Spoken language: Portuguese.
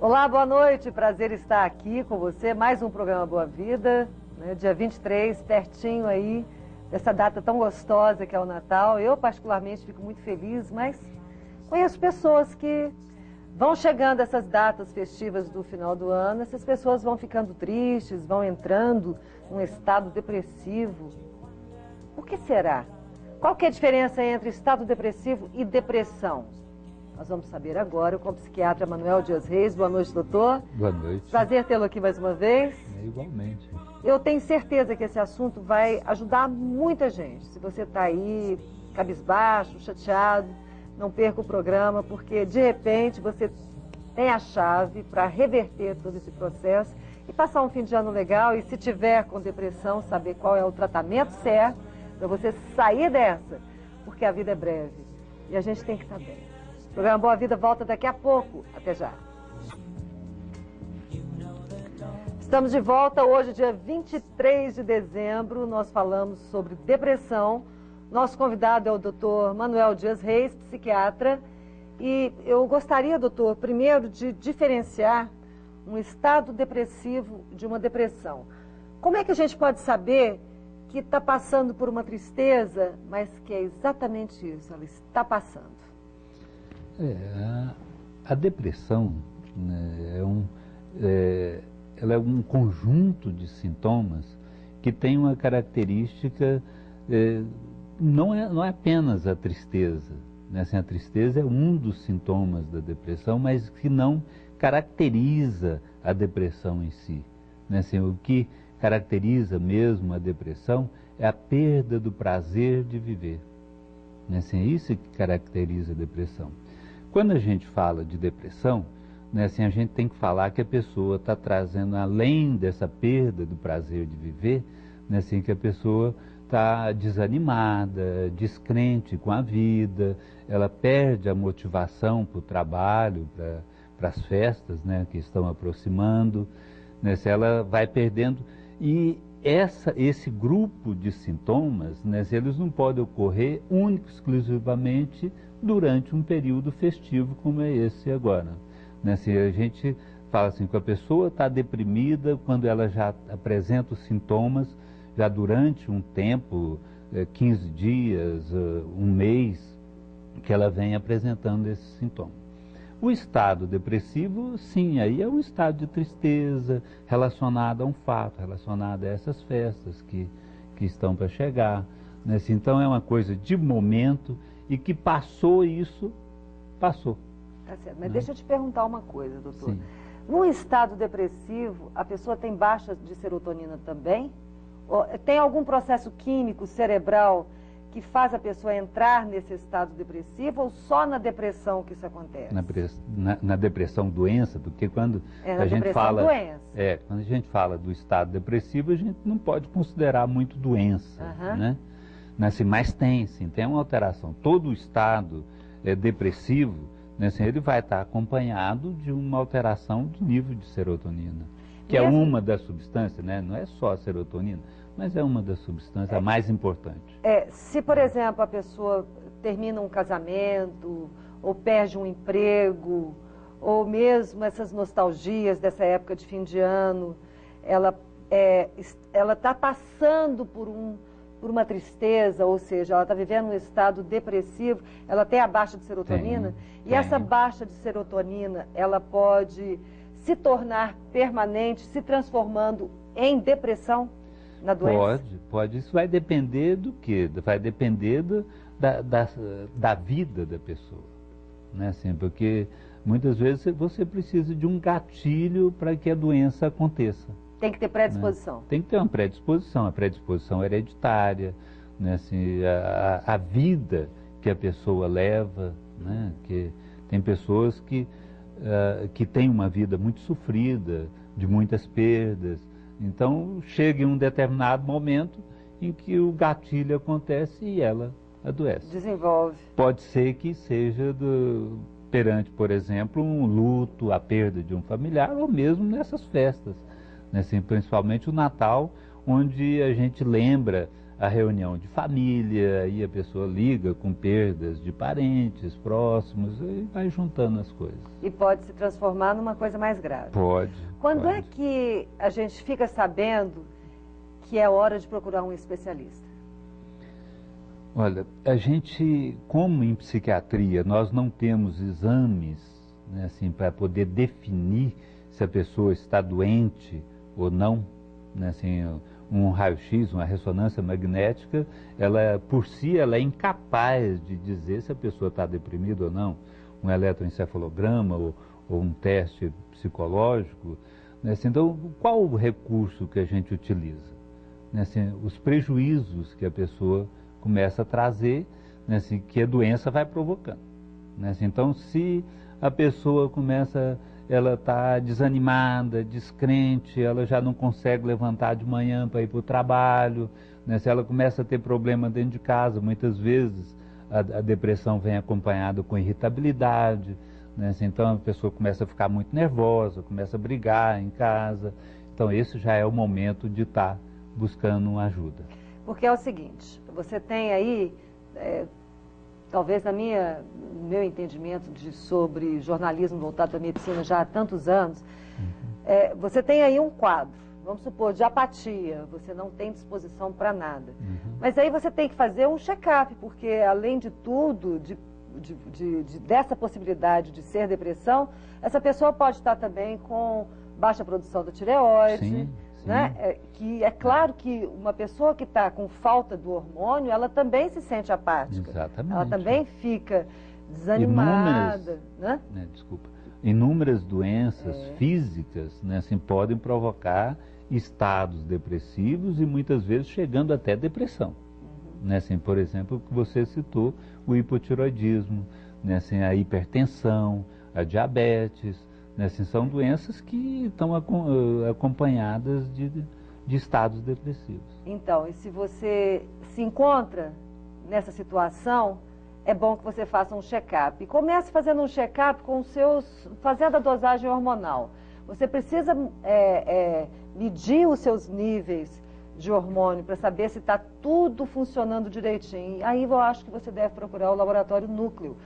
Olá, boa noite, prazer estar aqui com você, mais um programa Boa Vida, né? Dia 23, pertinho aí dessa data tão gostosa que é o Natal. Eu particularmente fico muito feliz, mas conheço pessoas que vão chegando essas datas festivas do final do ano, essas pessoas vão ficando tristes, vão entrando num estado depressivo. Por que será? Qual que é a diferença entre estado depressivo e depressão? Nós vamos saber agora com o psiquiatra Manuel Dias Reis. Boa noite, doutor. Boa noite. Prazer tê-lo aqui mais uma vez. Igualmente. Eu tenho certeza que esse assunto vai ajudar muita gente. Se você está aí cabisbaixo, chateado, não perca o programa, porque de repente você tem a chave para reverter todo esse processo e passar um fim de ano legal. E se tiver com depressão, saber qual é o tratamento certo para você sair dessa, porque a vida é breve e a gente tem que estar bem. O programa Boa Vida volta daqui a pouco. Até já. Estamos de volta hoje, dia 23 de dezembro. Nós falamos sobre depressão. Nosso convidado é o doutor Manuel Dias Reis, psiquiatra. E eu gostaria, doutor, primeiro de diferenciar um estado depressivo de uma depressão. Como é que a gente pode saber que está passando por uma tristeza, mas que é exatamente isso, ela está passando? A depressão, né, ela é um conjunto de sintomas que tem uma característica, não é apenas a tristeza, né? Assim, a tristeza é um dos sintomas da depressão, mas que não caracteriza a depressão em si, né? Assim, o que caracteriza mesmo a depressão é a perda do prazer de viver, né? Assim, é isso que caracteriza a depressão. Quando a gente fala de depressão, né, assim, a gente tem que falar que a pessoa está trazendo, além dessa perda do prazer de viver, né, assim, que a pessoa está desanimada, descrente com a vida, ela perde a motivação para o trabalho, para as festas, né, que estão aproximando, né, se ela vai perdendo. E esse grupo de sintomas, né, eles não podem ocorrer única e exclusivamente durante um período festivo como é esse agora. Né? Se a gente fala assim que a pessoa está deprimida quando ela já apresenta os sintomas, já durante um tempo, 15 dias, um mês, que ela vem apresentando esses sintomas. O estado depressivo, sim, aí é um estado de tristeza relacionado a um fato, relacionado a essas festas que estão para chegar. Né? Assim, então é uma coisa de momento e que passou isso, passou. Tá certo, mas deixa eu te perguntar uma coisa, doutor. Sim. Num estado depressivo, a pessoa tem baixa de serotonina também? Ou tem algum processo químico cerebral que faz a pessoa entrar nesse estado depressivo ou só na depressão que isso acontece? Na depressão doença, porque quando a gente fala quando a gente fala do estado depressivo, a gente não pode considerar muito doença, né? Assim, mas tem uma alteração. Todo o estado depressivo, né, assim, ele vai estar acompanhado de uma alteração de nível de serotonina, que é uma das substâncias, né? Não é só a serotonina, mas é uma das substâncias mais importantes. Se, por exemplo, a pessoa termina um casamento, ou perde um emprego, ou mesmo essas nostalgias dessa época de fim de ano, ela está passando por uma tristeza, ou seja, ela está vivendo um estado depressivo, ela tem a baixa de serotonina, e essa baixa de serotonina, ela pode se tornar permanente, se transformando em depressão na doença? Pode. Isso vai depender do quê? Vai depender da vida da pessoa, né? Assim, porque muitas vezes você precisa de um gatilho para que a doença aconteça. Tem que ter predisposição. Né? Tem que ter uma predisposição, a predisposição hereditária, né? Assim, a vida que a pessoa leva, né? Que tem pessoas que têm uma vida muito sofrida, de muitas perdas. Então, chega em um determinado momento em que o gatilho acontece e ela adoece. Desenvolve. Pode ser que seja perante, por exemplo, um luto, a perda de um familiar, ou mesmo nessas festas. Né? Assim, principalmente o Natal, onde a gente lembra a reunião de família, aí a pessoa liga com perdas de parentes próximos e vai juntando as coisas. E pode se transformar numa coisa mais grave. Pode. Quando pode. é que a gente fica sabendo que é hora de procurar um especialista? Olha, a gente, como em psiquiatria, nós não temos exames, né, assim, para poder definir se a pessoa está doente ou não, né, assim, um raio-x, uma ressonância magnética, ela por si ela é incapaz de dizer se a pessoa está deprimida ou não. Um eletroencefalograma ou um teste psicológico, né, assim, então qual o recurso que a gente utiliza? Né, assim, os prejuízos que a pessoa começa a trazer, né, assim, que a doença vai provocando. Né, assim, então se a pessoa começa, ela está desanimada, descrente, ela já não consegue levantar de manhã para ir para o trabalho, né? Se ela começa a ter problema dentro de casa, muitas vezes a depressão vem acompanhada com irritabilidade, né? Assim, então a pessoa começa a ficar muito nervosa, começa a brigar em casa. Então esse já é o momento de estar buscando uma ajuda. Porque é o seguinte, você tem aí... talvez no meu entendimento sobre jornalismo voltado para a medicina já há tantos anos, você tem aí um quadro, vamos supor, de apatia, você não tem disposição para nada. Mas aí você tem que fazer um check-up, porque além de tudo, dessa possibilidade de ser depressão, essa pessoa pode estar também com baixa produção da tireoide. Sim. Né? Que é claro que uma pessoa que está com falta do hormônio, ela também se sente apática. Exatamente. Ela também fica desanimada. Inúmeras doenças físicas, né, assim, podem provocar estados depressivos e muitas vezes chegando até depressão. Né, assim, por exemplo, o que você citou, o hipotiroidismo, né, assim, a hipertensão, a diabetes. Né, assim, são doenças que estão acompanhadas de estados depressivos. Então, e se você se encontra nessa situação, é bom que você faça um check-up. E comece fazendo um check-up fazendo a dosagem hormonal. Você precisa medir os seus níveis de hormônio para saber se está tudo funcionando direitinho. Aí eu acho que você deve procurar o laboratório núcleo.